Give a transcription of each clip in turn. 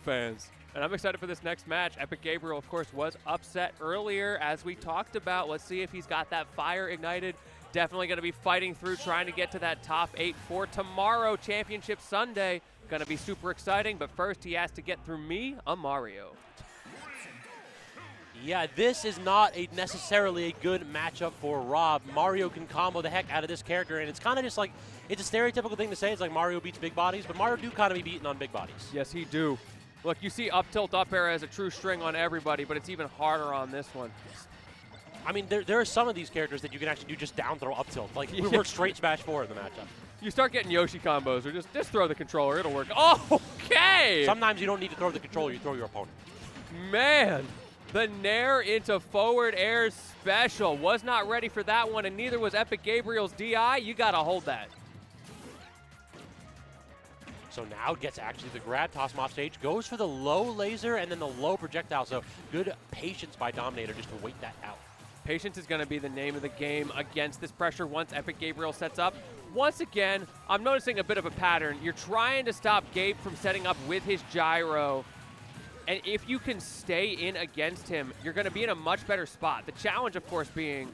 fans. And I'm excited for this next match. Epic Gabriel, of course, was upset earlier, as we talked about. Let's see if he's got that fire ignited. Definitely going to be fighting through, trying to get to that top 8 for tomorrow, Championship Sunday. Going to be super exciting, but first he has to get through me, a Mario. Yeah, this is not necessarily a good matchup for Rob. Mario can combo the heck out of this character, and it's kind of just like, it's a stereotypical thing to say. It's like Mario beats big bodies, but Mario do kind of be beaten on big bodies. Yes, he do. Look, you see up tilt, up air as a true string on everybody, but it's even harder on this one. I mean, there are some of these characters that you can actually do just down throw up tilt. Like, we work straight smash 4 in the matchup. You start getting Yoshi combos, or just throw the controller, it'll work. Oh, okay! Sometimes you don't need to throw the controller, you throw your opponent. Man, the Nair into forward air special. Was not ready for that one, and neither was Epic Gabriel's DI. You gotta hold that. So now gets actually the grab, toss him off stage, goes for the low laser and then the low projectile. So good patience by Dominator just to wait that out. Patience is going to be the name of the game against this pressure once Epic Gabriel sets up. Once again, I'm noticing a bit of a pattern. You're trying to stop Gabe from setting up with his gyro, and if you can stay in against him, you're going to be in a much better spot. The challenge, of course, being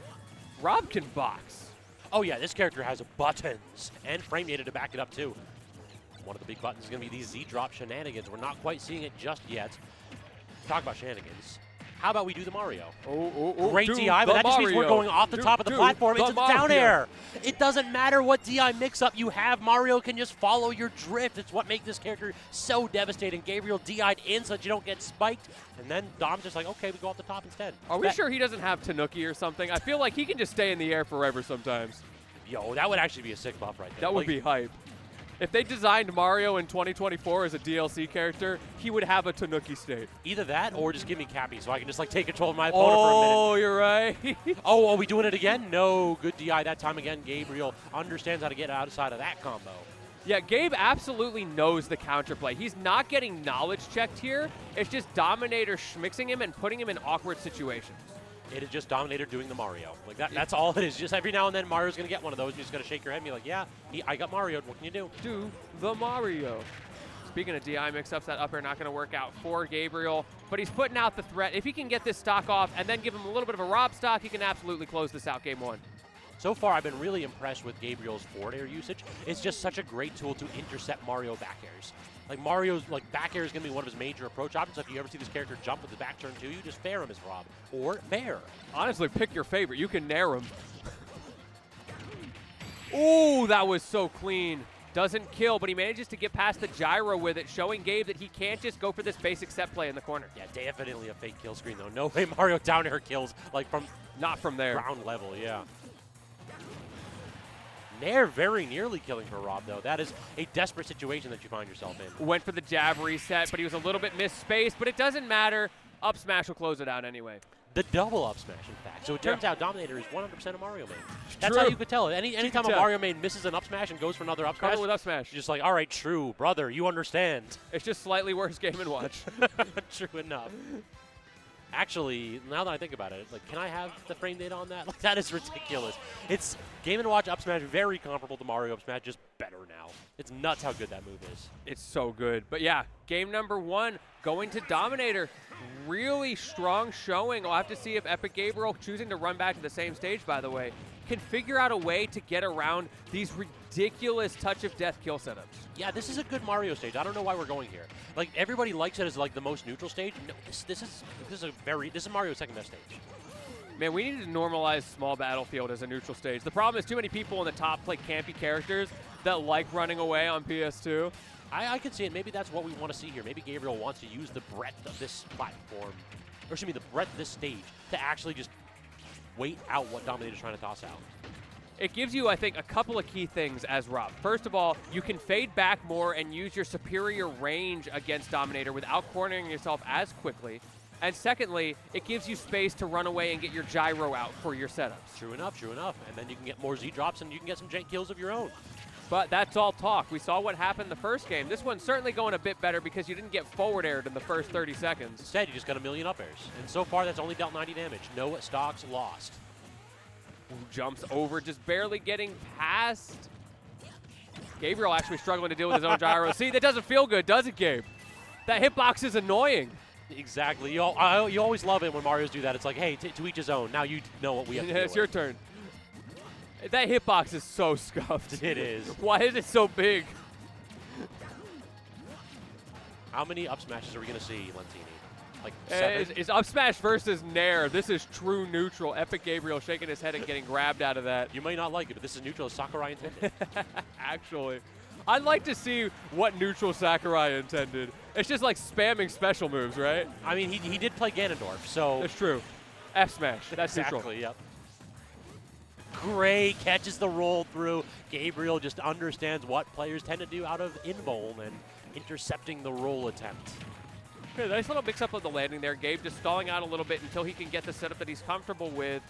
Rob can box. Oh yeah, this character has buttons and frame data to back it up too. One of the big buttons is going to be these Z-drop shenanigans. We're not quite seeing it just yet. Talk about shenanigans. How about we do the Mario? Great DI, but that just means we're going off the top of the platform into the down air. It doesn't matter what DI mix-up you have. Mario can just follow your drift. It's what makes this character so devastating. Gabriel DI'd in so that you don't get spiked, and then Dom's just like, okay, we go off the top instead. Are we sure he doesn't have Tanuki or something? I feel like he can just stay in the air forever sometimes. Yo, that would actually be a sick buff right there. That would be hype. If they designed Mario in 2024 as a DLC character, he would have a Tanuki state. Either that or just give me Cappy so I can just like take control of my opponent for a minute. Oh, you're right. Oh, are we doing it again? No, good DI that time again. Gabriel understands how to get outside of that combo. Yeah, Gabe absolutely knows the counterplay. He's not getting knowledge checked here. It's just Dominator schmixing him and putting him in awkward situations. It is just Dominator doing the Mario. Like that's all it is. Just every now and then Mario's going to get one of those. You're just going to shake your head and be like, yeah, I got Mario. What can you do? Do the Mario. Speaking of DI mix-ups, that up air not going to work out for Gabriel, but he's putting out the threat. If he can get this stock off and then give him a little bit of a Rob stock, he can absolutely close this out game 1. So far, I've been really impressed with Gabriel's forward air usage. It's just such a great tool to intercept Mario back airs. Like Mario's back air is going to be one of his major approach options. So if you ever see this character jump with his back turn to you, just fair him as Rob. Or fair. Honestly, pick your favorite. You can nair him. Ooh, that was so clean. Doesn't kill, but he manages to get past the gyro with it, showing Gabe that he can't just go for this basic set play in the corner. Yeah, definitely a fake kill screen, though. No way Mario down air kills, like from not from there. Ground level, yeah. Nair very nearly killing for Rob, though. That is a desperate situation that you find yourself in. Went for the jab reset, but he was a little bit misspaced, but it doesn't matter. Up smash will close it out anyway. The double up smash, in fact. So it turns out Dominator is 100% a Mario main. That's True. how you could tell. Anytime a Mario main misses an up smash and goes for another up smash, with up smash. You're just like, all right, true, brother, you understand. It's just slightly worse Game & Watch. True enough. Actually, now that I think about it, like, can I have the frame data on that? Like, that is ridiculous. It's Game & Watch up smash, very comparable to Mario up smash, just better now. It's nuts how good that move is. It's so good. But yeah, game number 1 going to Dominator. Really strong showing. We'll have to see if Epic Gabriel, choosing to run back to the same stage, by the way, can figure out a way to get around these ridiculous touch of death kill setups. Yeah, this is a good Mario stage. I don't know why we're going here. Like, everybody likes it as like the most neutral stage. No, this is Mario's second best stage. Man, we need to normalize small battlefield as a neutral stage. The problem is too many people in the top play campy characters that like running away on PS2. I could see it. Maybe that's what we want to see here. Maybe Gabriel wants to use the breadth of this platform, or excuse me, the breadth of this stage to actually just wait out what Dominator's trying to toss out. It gives you, I think, a couple of key things as Rob. First of all, you can fade back more and use your superior range against Dominator without cornering yourself as quickly. And secondly, it gives you space to run away and get your gyro out for your setups. True enough, true enough. And then you can get more Z-drops and you can get some jank kills of your own. But that's all talk. We saw what happened the first game. This one's certainly going a bit better because you didn't get forward aired in the first 30 seconds. Instead, you just got a million up airs. And so far, that's only dealt 90 damage. No stocks lost. Ooh, jumps over, just barely getting past. Gabriel actually struggling to deal with his own gyro. See, that doesn't feel good, does it, Gabe? That hitbox is annoying. Exactly. You always love it when Marios do that. It's like, hey, to each his own. Now you know what we have to do. It's your turn. That hitbox is so scuffed. It is. Why is it so big? How many up smashes are we going to see, Lentini? Like 7? It's up smash versus Nair. This is true neutral. Epic Gabriel shaking his head and getting grabbed out of that. You might not like it, but this is neutral as Sakurai intended. Actually, I'd like to see what neutral Sakurai intended. It's just like spamming special moves, right? I mean, he did play Ganondorf, so... That's true. F smash. That's exactly, neutral. Yep. Gray catches the roll through. Gabriel just understands what players tend to do out of invuln and intercepting the roll attempt. Okay, nice little mix-up of the landing there. Gabe just stalling out a little bit until he can get the setup that he's comfortable with.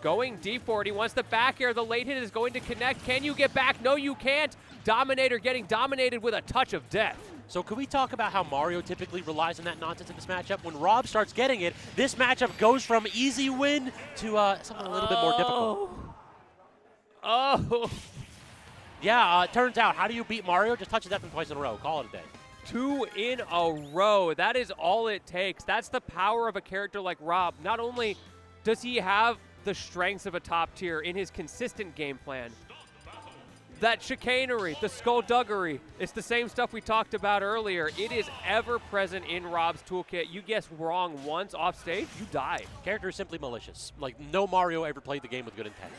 Going deep for it. He wants the back air. The late hit is going to connect. Can you get back? No, you can't. Dominator getting dominated with a touch of death. So could we talk about how Mario typically relies on that nonsense in this matchup? When Rob starts getting it, this matchup goes from easy win to something a little bit more difficult. Oh. Yeah, turns out, how do you beat Mario? Just touch the death twice in a row. Call it a day. 2 in a row. That is all it takes. That's the power of a character like Rob. Not only does he have the strengths of a top tier in his consistent game plan, that chicanery, the skullduggery, it's the same stuff we talked about earlier. It is ever present in Rob's toolkit. You guess wrong once off stage, you die. Character is simply malicious. Like, no Mario ever played the game with good intent.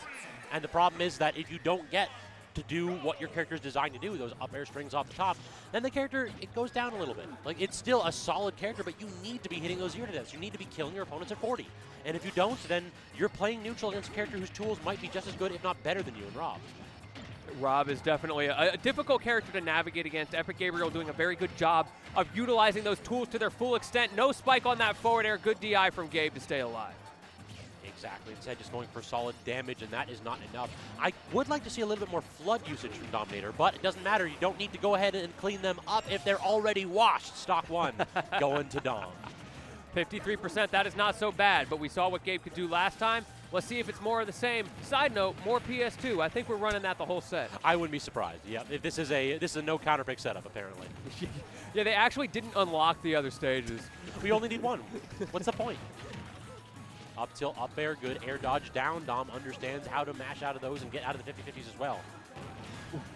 And the problem is that if you don't get to do what your character is designed to do, those up air strings off the top, then the character, it goes down a little bit. Like, it's still a solid character, but you need to be hitting those zero to deaths. You need to be killing your opponents at 40. And if you don't, then you're playing neutral against a character whose tools might be just as good, if not better than you and Rob. Rob is definitely a difficult character to navigate against. Epic Gabriel doing a very good job of utilizing those tools to their full extent. No spike on that forward air. Good DI from Gabe to stay alive. Exactly. Instead, just going for solid damage, and that is not enough. I would like to see a little bit more flood usage from Dominator, but it doesn't matter. You don't need to go ahead and clean them up if they're already washed. Stock 1 going to Dom. 53%, that is not so bad, but we saw what Gabe could do last time. Let's see if it's more of the same. Side note, more PS2. I think we're running that the whole set. I wouldn't be surprised. Yeah, if this is a no counter pick setup apparently. Yeah, they actually didn't unlock the other stages. We only need one. What's the point? Up tilt, up air, good air dodge down. Dom understands how to mash out of those and get out of the 50-50s as well.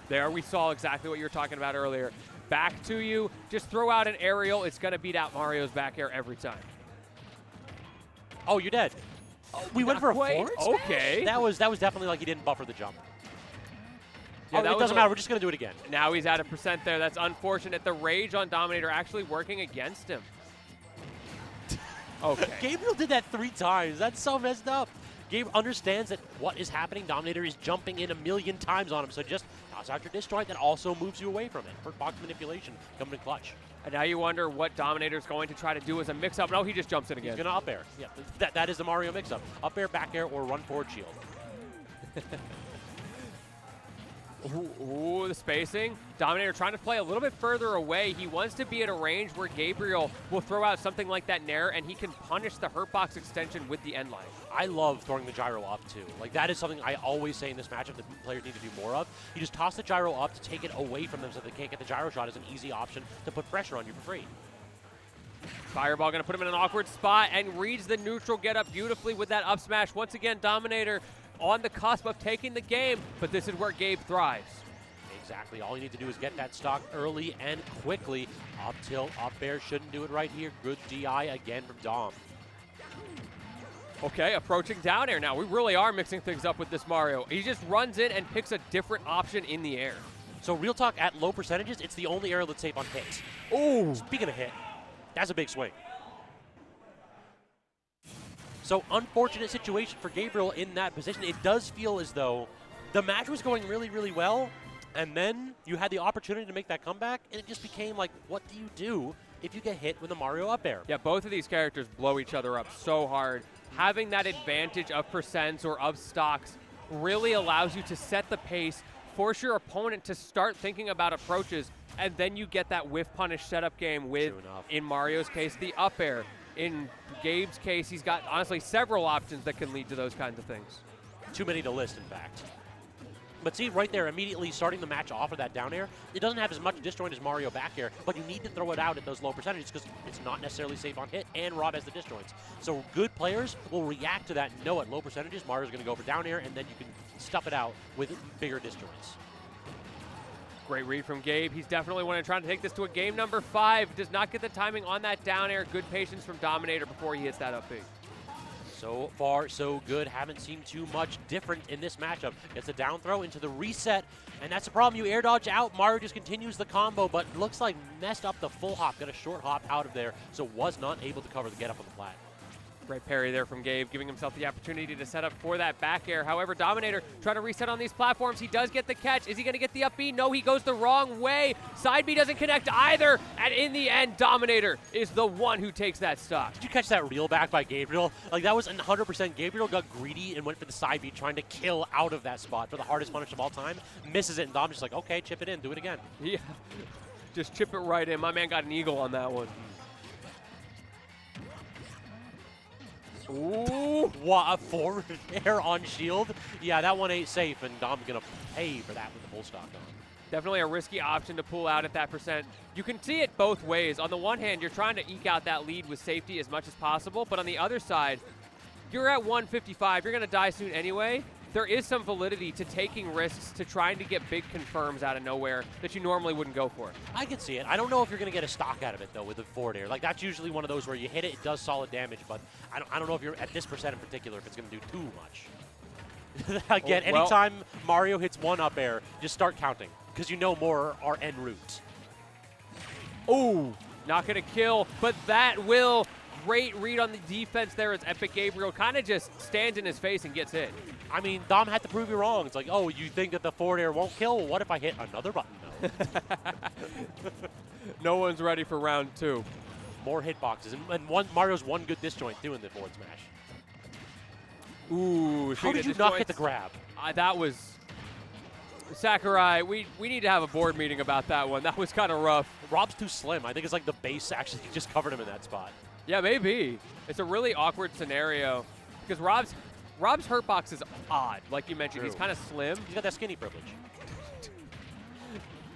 There we saw exactly what you were talking about earlier. Back to you. Just throw out an aerial. It's going to beat out Mario's back air every time. Oh, you're dead. We went for a forward smash? Okay. That was definitely like he didn't buffer the jump. Yeah, it doesn't matter. We're just going to do it again. Now he's at a percent there. That's unfortunate. The rage on Dominator actually working against him. Okay. Gabriel did that 3 times. That's so messed up. Gabe understands that what is happening. Dominator is jumping in 1,000,000 times on him. So just toss out your disjoint that also moves you away from it. Hurt box manipulation coming in clutch. And now you wonder what Dominator's going to try to do as a mix-up. No, he just jumps in again. He's going to up air. Yeah, that is the Mario mix-up. Up air, back air, or run forward shield. Ooh, the spacing. Dominator trying to play a little bit further away. He wants to be at a range where Gabriel will throw out something like that Nair, and he can punish the hurt box extension with the end line. I love throwing the gyro up, too. Like, that is something I always say in this matchup that players need to do more of. You just toss the gyro up to take it away from them so they can't get the gyro shot as an easy option to put pressure on you for free. Fireball going to put him in an awkward spot and reads the neutral get up beautifully with that up smash. Once again, Dominator on the cusp of taking the game, but this is where Gabe thrives. Exactly. All you need to do is get that stock early and quickly. Up tilt, up air, shouldn't do it right here. Good DI again from Dom. Okay, approaching down air now. We really are mixing things up with this Mario. He just runs in and picks a different option in the air. So real talk, at low percentages, it's the only aerial that's safe on hits. Oh! Speaking of hit, that's a big swing. So unfortunate situation for Gabriel in that position. It does feel as though the match was going really, really well, and then you had the opportunity to make that comeback, and it just became like, what do you do if you get hit with a Mario up air? Yeah, both of these characters blow each other up so hard. Having that advantage of percents or of stocks really allows you to set the pace, force your opponent to start thinking about approaches, and then you get that whiff punish setup game with, in Mario's case, the up air. In Gabe's case, he's got, honestly, several options that can lead to those kinds of things. Too many to list, in fact. But see, right there, immediately starting the match off of that down air, it doesn't have as much disjoint as Mario back air, but you need to throw it out at those low percentages because it's not necessarily safe on hit, and Rob has the disjoints. So good players will react to that and know at low percentages, Mario's going to go for down air, and then you can stuff it out with bigger disjoints. Great read from Gabe. He's definitely one trying to take this to a game number 5. Does not get the timing on that down air. Good patience from Dominator before he hits that up B. So far, so good. Haven't seen too much different in this matchup. Gets a down throw into the reset, and that's the problem. You air dodge out. Mario just continues the combo, but looks like messed up the full hop. Got a short hop out of there, so was not able to cover the get up on the plat. Great parry there from Gabe, giving himself the opportunity to set up for that back air. However, Dominator trying to reset on these platforms. He does get the catch. Is he going to get the up B? No, he goes the wrong way. Side B doesn't connect either. And in the end, Dominator is the one who takes that stock. Did you catch that reel back by Gabriel? Like, that was 100%. Gabriel got greedy and went for the side B, trying to kill out of that spot for the hardest punish of all time. Misses it, and Dom's just like, okay, chip it in, do it again. Yeah, just chip it right in. My man got an eagle on that one. Ooh, what a forward air on shield. Yeah, that one ain't safe, and Dom's going to pay for that with the full stock on. Definitely a risky option to pull out at that percent. You can see it both ways. On the one hand, you're trying to eke out that lead with safety as much as possible, but on the other side, you're at 155. You're going to die soon anyway. There is some validity to taking risks, to trying to get big confirms out of nowhere that you normally wouldn't go for. I can see it. I don't know if you're going to get a stock out of it, though, with the forward air. Like, that's usually one of those where you hit it, it does solid damage, but I don't know if you're, at this percent in particular, if it's going to do too much. Again, well, anytime Mario hits one up air, just start counting, because you know more are en route. Oh, not going to kill, but that will. Great read on the defense there as Epic Gabriel kind of just stands in his face and gets hit. I mean, Dom had to prove you wrong. It's like, oh, you think that the forward air won't kill? Well, what if I hit another button, though? No one's ready for round 2. More hitboxes. And Mario's one good disjoint, too, in the forward smash. Ooh, how did you not hit the grab? That was... Sakurai, we need to have a board meeting about that one. That was kind of rough. Rob's too slim. I think it's like the base actually just covered him in that spot. Yeah, maybe. It's a really awkward scenario because Rob's hurtbox is odd. Like you mentioned, True. He's kind of slim. He's got that skinny privilege.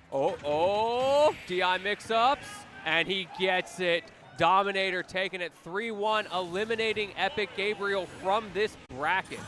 Oh, DI mix-ups, and he gets it. Dominator taking it 3-1, eliminating Epic Gabriel from this bracket.